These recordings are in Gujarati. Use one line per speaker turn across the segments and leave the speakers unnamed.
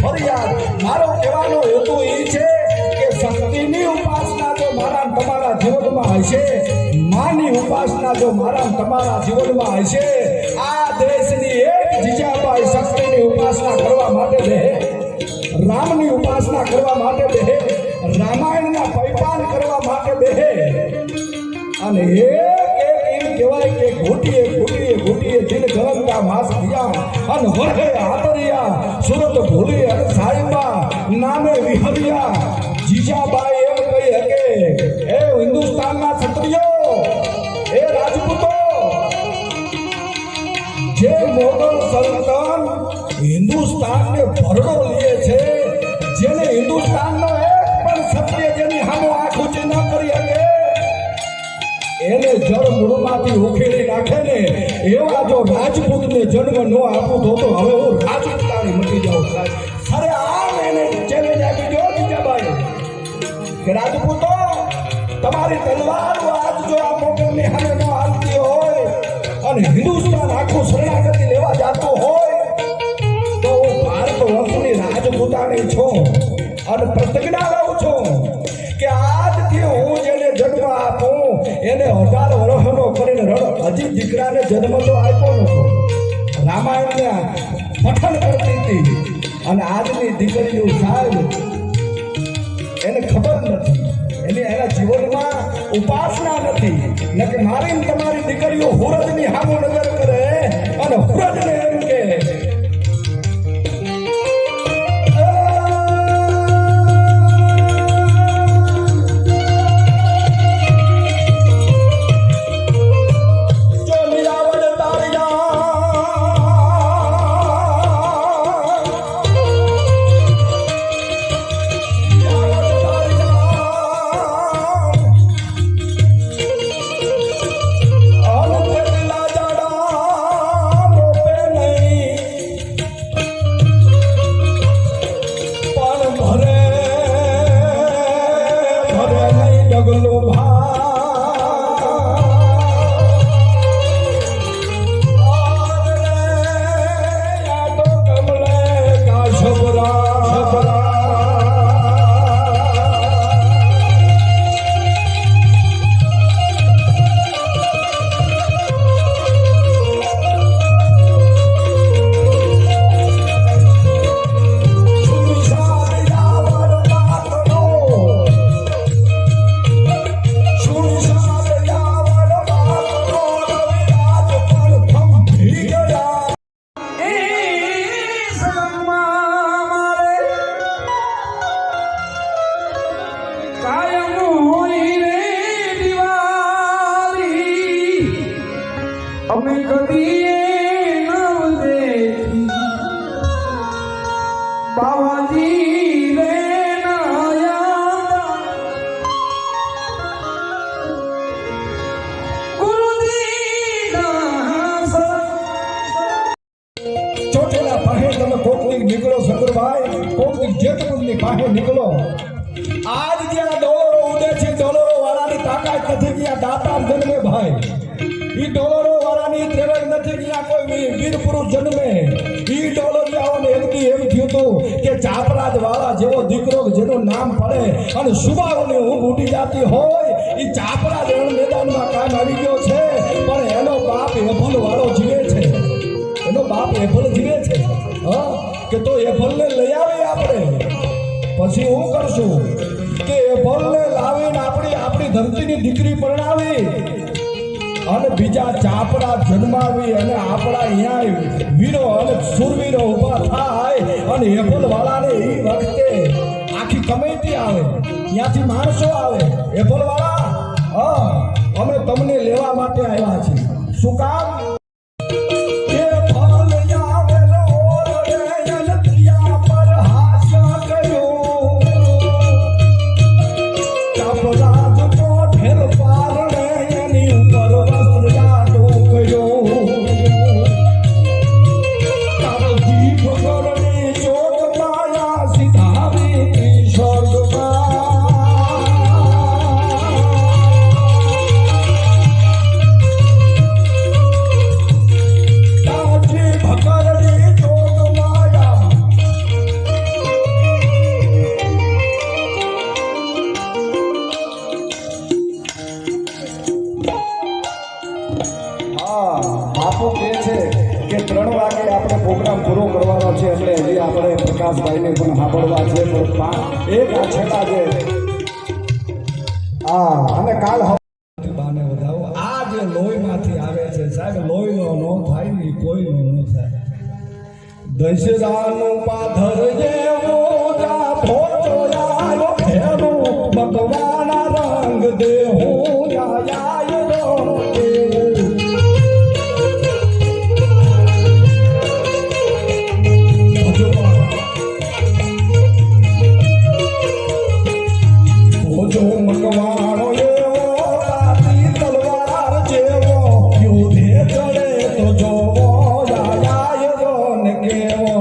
ફરિયાદ. મારો કહેવાનો હેતુ એ છે કે શક્તિની ઉપાસના જો મારા તમારા જીવનમાં હશે, માની ઉપાસના જો મારા તમારા જીવનમાં હશે, આ દેશની એક જીજાબાઈ શક્તિની ઉપાસના કરવા માટે રહે, રામની ઉપાસના કરવા માટે બેહે, રામાયણના પૈપાન કરવા માટે બેહે, અને એમ કહેવાય કે ઘૂટીએ ઘૂટીએ ઘૂટીએ દિલ ગરંગા માસ થયા અને વરહે આતરિયા સુરત ભૂલી અને સાહેબા નામે વિહરિયા. જીજાબાઈ એમ કહી હકે, એ હિન્દુસ્તાનના ક્ષત્રિયો, એ રાજપૂતો, જે મોગલ સલ્તન હિન્દુસ્તાનને ભરડો લે છે, જેને હિન્દુસ્તાનનો એક પણ ક્ષત્રિય જેની સામે આંખ ઊંચી ન કરી શકે, એને જળ મૂળમાંથી ઉખેડી નાખે ને એવા જો રાજપૂતને જન્મ ન આપું તો હવે હું રાજપૂતાણી મટી જાઉં. અરે આમ એને ચેલેન્જ આપી દો જીજાબાઈ કે રાજપૂતો, તમારી તલવાર આજ જો આ મોગલની સામે ન હાલતી હોય અને હિન્દુસ્તાન આખું શરણાગતિ લેવા જતો હોય તો હું ભારત વર્ષની રાજપૂતાણી છું અને પ્રતિજ્ઞા લઉં છું કે આજથી હું જેને જન્મ આપું એને 18 વર્ષનો કરીને હજી દીકરાને જન્મ તો આપ્યો નતો. રામાયણના પઠન કરતી હતી અને આજની દીકરીઓ સાહેબ એને ખબર નથી, એના જીવનમાં ઉપાસના નથી. ન કે મારી તમારી દીકરીઓ હુરજની હામો નજર કરે અને હુરજને એમ કે નીકળો શંકરભાઈ, કોકની જેતપુરની પાસે નીકળો. આજ જે આ ડોલરો ઉડે છે, ડોલરો વાળાની તાકાત નથી કે આ દાતાર જન્મે ભાઈ. ઈ ડોલરો વાળાની ત્રેવડ નથી કે આ કોઈ વીર પુરુષ જન્મે. ઈ ડોલરિયાઓને એમથી એમ થયું હતું કે ચાપરાજ વાળા જેવો દીકરો જેનું નામ પડે અને સુબાઓની ઊંઘ ઉડી જતી હોય, ઈ ચાપરાજ રણ મેદાનમાં કામ આવી ગયો છે. પણ એનો બાપ એફલ વાળો જીવે છે, એનો બાપ એફલ જીવે છે. હા, કે તો એફલને લઈ આવી આપણે, પછી હું કરશું કે એફલને લાવીને આપણી ધરતીની દીકરી પરણાવી અને બીજા ચાપડા જન્માવી અને આપણા અહીંયા વીરો અને સુરવીરો ઊભા થાય અને એફલ વાળાને એ વખતે આખી કમિટી આવે, ત્યાંથી માણસો આવે, એફલ વાળા હા અમે તમને લેવા માટે આવ્યા છીએ. શું કામ? બાપુ કહે છે કે 3 વાગે આપણે પ્રોગ્રામ પૂરો કરવાનો છે એટલે હજી આપણે પ્રકાશભાઈને પણ સાંભળવા છે પણ એક આ છેલ્લા છે અને કાલ બાને વધાવો આ જે લોહીમાંથી આવે છે સાહેબ લોહીનો નો થાય ને કોઈનો નો થાય દશરાનું પાથર જેવો જા ભોજોયાયો ફેરું ભગવાના રંગ દેહું જાયાય મકવાણો એવો તાતી તલવાર જેવો યુધે ચડે તો જોવો જાયાય ને કેવો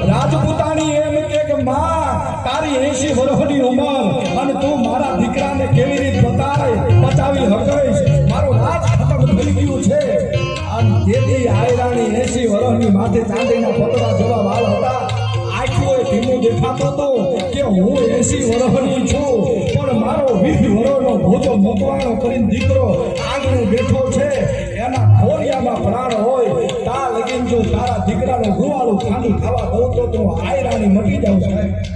રાજપૂતાણી એમ કે માં તારી 80 વર્ષની ઉંમર અને તું મારા દીકરાને કેવી રીતે બચાવી હકઈશ મારું રાજ ખતમ થઈ ગયું છે અને તેથી આયરાણી 80 વર્ષની માથે ચાંદીના પતરા જેવા વાળ હતા આંખોએ ધીમું દેખાતો હતો કે હું 80 વર્ષની છું પણ મારો 20 વર્ષનો ભોજો મકવાણો કરીને દીકરો આંગણે બેઠો છે એના ખોરિયામાં પ્રાણ હોય તા લગીન જો તારા દીકરાને ગુવાળું ખાંડું ખાવા દઉં તો તું આયરાણી મટી જાવ સાહેબ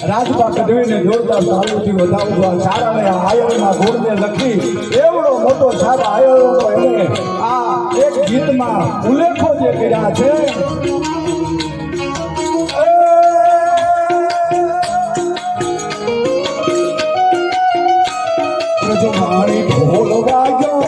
રાજપા કઢવીને જોરદાર તાલુથી વધાવવા સારાને આયરના ગોળને લખી એવડો મોટો સારા આયરનો એને આ એક ગીતમાં ઉલ્લેખો જે કર્યા છે જો મારી ઢોલ વાગ્યો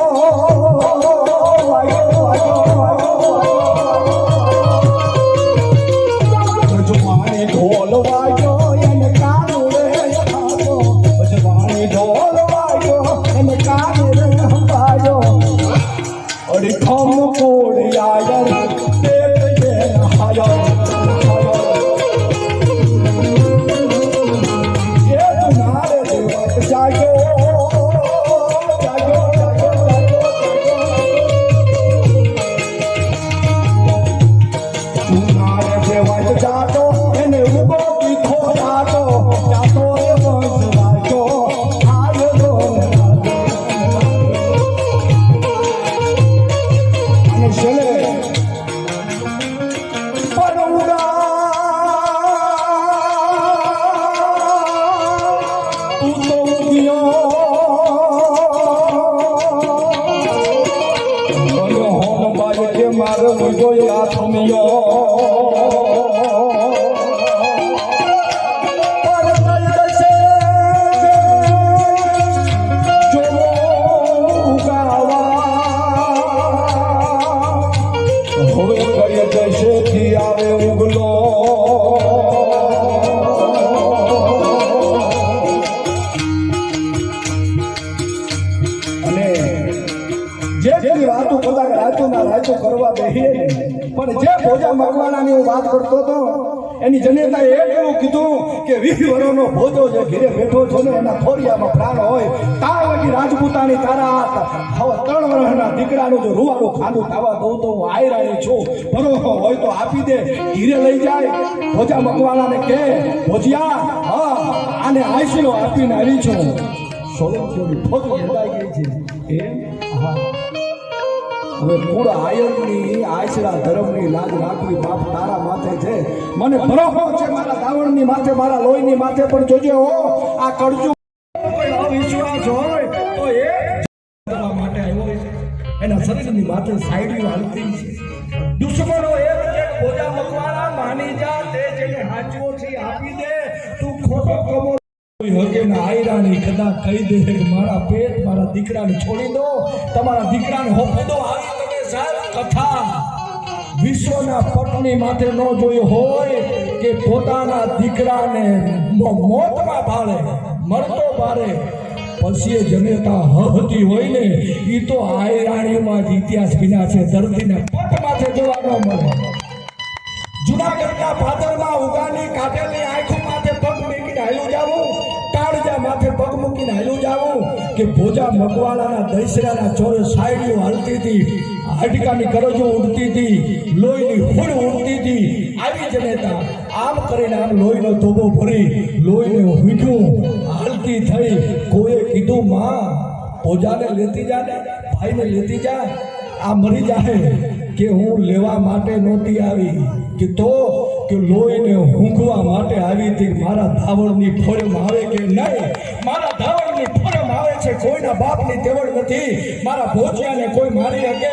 કહીએ ને, પણ જે ભોજા મકવાણાની હું વાત કરતો હતો એની જનેતાએ એટલું કીધું કે 20 વર્ષનો ભોજો જે ઘીરે બેઠો છો ને એના ખોરિયામાં પ્રાણ હોય તાર વગી રાજપૂતાની તારા હાથ હવે 3 વર્ષના દીકરાનું જો રૂવાનું ખાનું ખાવા દઉં તો હું આયરાણી છું, ભરોસો હોય તો આપી દે, ઘીરે લઈ જાય. ભોજા મકવાણાને કે ભોજિયા હા આને આઈસીનો આપીને આવી છું. સોલંકીઓની ફોજી હટાઈ ગઈ છે એમ હા. હવે પૂરા આયરની આશરા ધર્મની લાજ રાખવી બાપ તારા માથે છે. મને ભરોસો છે મારા દાવણની માથે મારા લોહીની માથે, પણ જોજે હો આ કળજુ કોઈ અવિશ્વાસ હોય તો એ કરવા માટે આવ્યો છે. એના શરીરની માથે સાઈડીઓ હાલતી છે. દુશ્મનો એક ભોજા મકવાણા માની જા, તે જેને હાચવો છે આપી દે, તું ખોટો કમો હકે ના આયરાની કદા કહી દે કે મારા પેટ મારા દીકરાને છોડી દો, તમારા દીકરાને હોપી દો. આવી તમે સાહેબ કથા વિશ્વના પટની માથે ન જોઈ હોય કે પોતાના દીકરાને મોતમાં ભાળે મરતો ભારે પછી જનેતા હહતી હોય ને એ તો આયરાણીમાં જ ઇતિહાસ વિના છે. ધરતીને પટ માથે જોવા ન મળે. જુનાગઢના ભાદરમાં ઉગાની કાઢેલી આંખો માથે પગ મૂકીને હાલ્યું જાવું, કાળજા માથે પગ મૂકીને હાલ્યું જાવું કે ભોજા મકવાણાના દશરાના ચોરે સાયડીઓ હાલતી હતી, હાડકાની કરજો ઉડતી હતી, લોહીની હુડ ઉડતી હતી. આવી જનેતા આમ કરીને આમ લોહીનો ધોબો ભરી લોહીને વીઠું હાલતી થઈ. કોઈએ કીધું માં ભોજાને લેતી જા ને, ભાઈને લેતી જા, આ મરી જાય કે હું લેવા માટે નહોતી આવી કે તો કે લોહીને ઊંઘવા માટે આવી હતી. મારા ધાવણની ફોડમાં આવે કે નહીં, મારા ધાવણની ફોડમાં આવે છે. કોઈના બાપની તેવડ નથી, મારા ભોજિયાને કોઈ મારી શકે.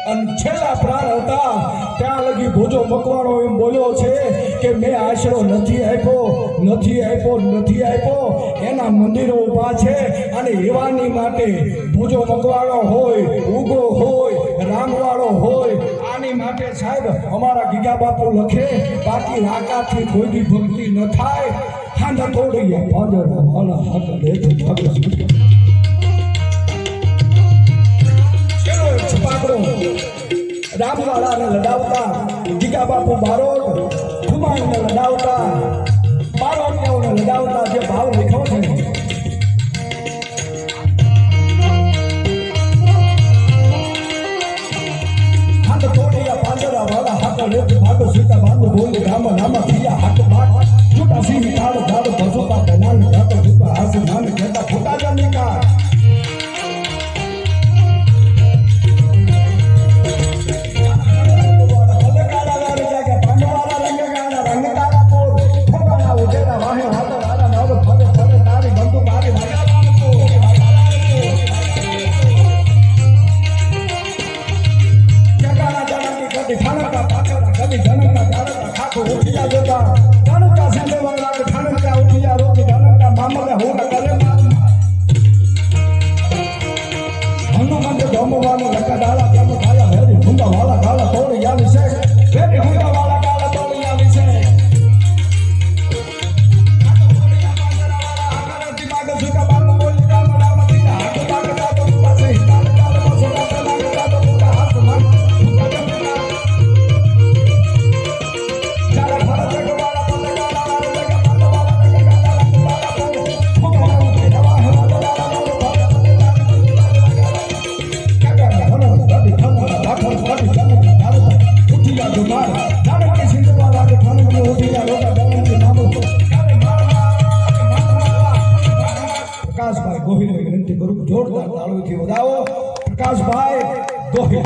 અને છેલ્લા પ્રાણ હતા ત્યાં લગી ભોજો મકવાણો એમ બોલ્યો છે કે મેં આશરો નથી આપ્યો, નથી આપ્યો, નથી આપ્યો. એના મંદિરો ઊભા છે અને એવાની માટે ભોજો મકવાણો હોય, ઉગો હોય, રામવાળો હોય, આની માટે સાહેબ અમારા ગીગા બાપુ લખે બાકી રાકાથી કોઈની ભક્તિ ન થાય. ખાંડા તોડી પાંજર વાળા હાકર હેઠું ભાગસ રામવાળાને લડાવતા, ગીગા બાપુ બારોટ ખુમાણને લડાવતા, બારોટિયાઓને લડાવતા જે ભાવ લખ્યો છે હાથ તોડિયા પાંજરા વાળા હાકર હેઠું ભાગો સીતા બાંધો બોલી રામ રામ થયા હાથ બાટ છૂટા સિંહ તાળ તાળ ભસોતા પહેલાન જાતો છૂટા હાથ નાન કહેતા ફૂટા જનિકા પ્રકાશભાઈ ગોહિલને વિનંતી કરું જોરદાર તાળીઓથી વધાવો. પ્રકાશભાઈ ગોહિલ.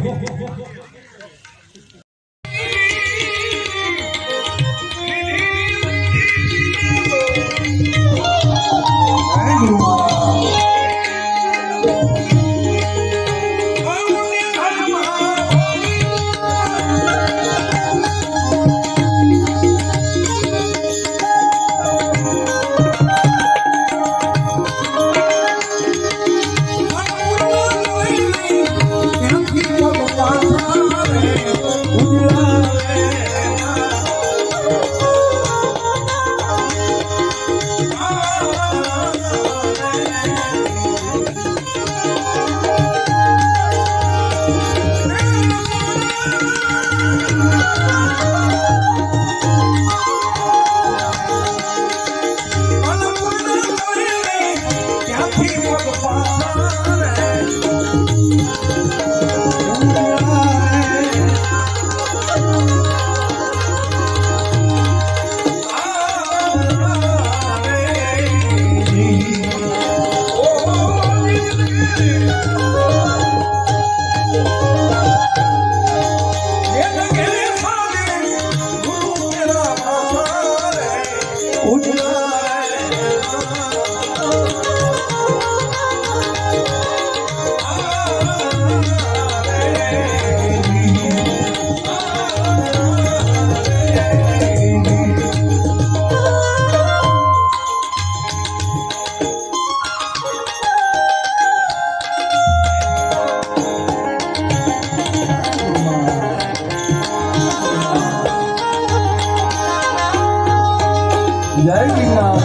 જય ગિરનાર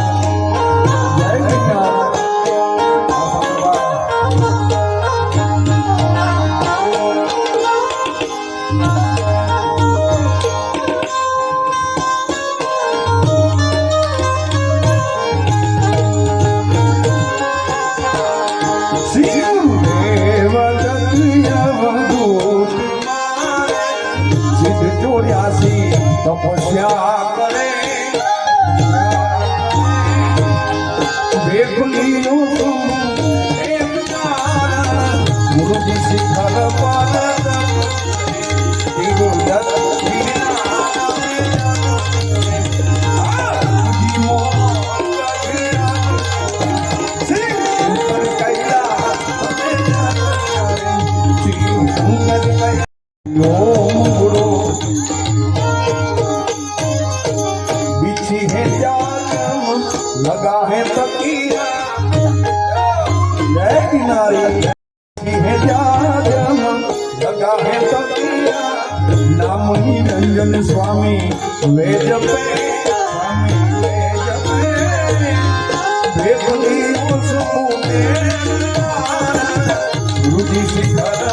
જય ગિરનાર તપસ્યા કરે ગુરુજી શિખર लगा है तकिया जय किनारे है जादम लगा है तकिया नाम निरंजन स्वामी वेद पे स्वामी वेद पे देखली उस मुने गुरुजी शिखर